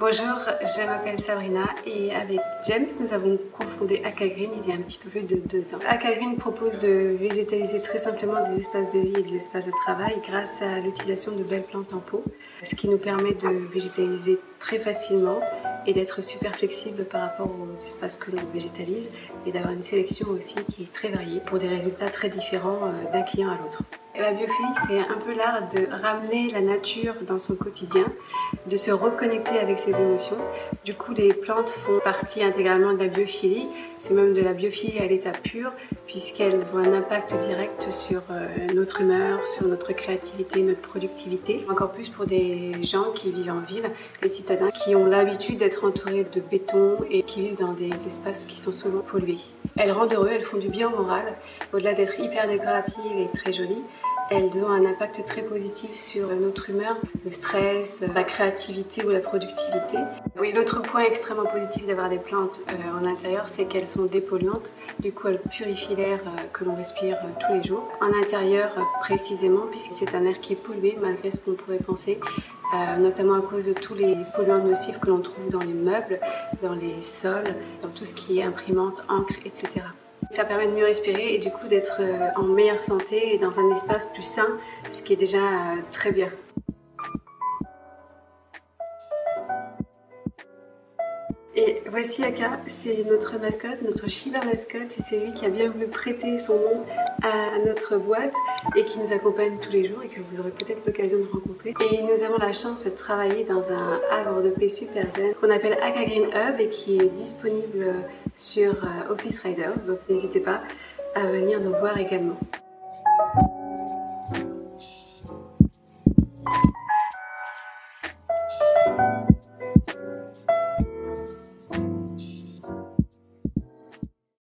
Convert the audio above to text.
Bonjour, je m'appelle Sabrina et avec James, nous avons cofondé Aka Green il y a un petit peu plus de 2 ans. Aka Green propose de végétaliser très simplement des espaces de vie et des espaces de travail grâce à l'utilisation de belles plantes en pot, ce qui nous permet de végétaliser très facilement et d'être super flexible par rapport aux espaces que l'on végétalise et d'avoir une sélection aussi qui est très variée pour des résultats très différents d'un client à l'autre. La biophilie, c'est un peu l'art de ramener la nature dans son quotidien, de se reconnecter avec ses émotions. Du coup, les plantes font partie intégralement de la biophilie. C'est même de la biophilie à l'état pur, puisqu'elles ont un impact direct sur notre humeur, sur notre créativité, notre productivité. Encore plus pour des gens qui vivent en ville, les citadins qui ont l'habitude d'être entourés de béton et qui vivent dans des espaces qui sont souvent pollués. Elles rendent heureux, elles font du bien au moral. Au-delà d'être hyper décoratives et très jolies, elles ont un impact très positif sur notre humeur, le stress, la créativité ou la productivité. Oui, l'autre point extrêmement positif d'avoir des plantes en intérieur, c'est qu'elles sont dépolluantes. Du coup, elles purifient l'air que l'on respire tous les jours. En intérieur, précisément, puisque c'est un air qui est pollué, malgré ce qu'on pourrait penser, notamment à cause de tous les polluants nocifs que l'on trouve dans les meubles, dans les sols, dans tout ce qui est imprimante, encre, etc. Ça permet de mieux respirer et du coup d'être en meilleure santé et dans un espace plus sain, ce qui est déjà très bien. Et voici Aka, c'est notre mascotte, notre Shiba mascotte, et c'est lui qui a bien voulu prêter son nom à notre boîte et qui nous accompagne tous les jours et que vous aurez peut-être l'occasion de rencontrer. Et nous avons la chance de travailler dans un havre de paix super zen qu'on appelle Aka Green Hub et qui est disponible sur Office Riders, donc n'hésitez pas à venir nous voir également.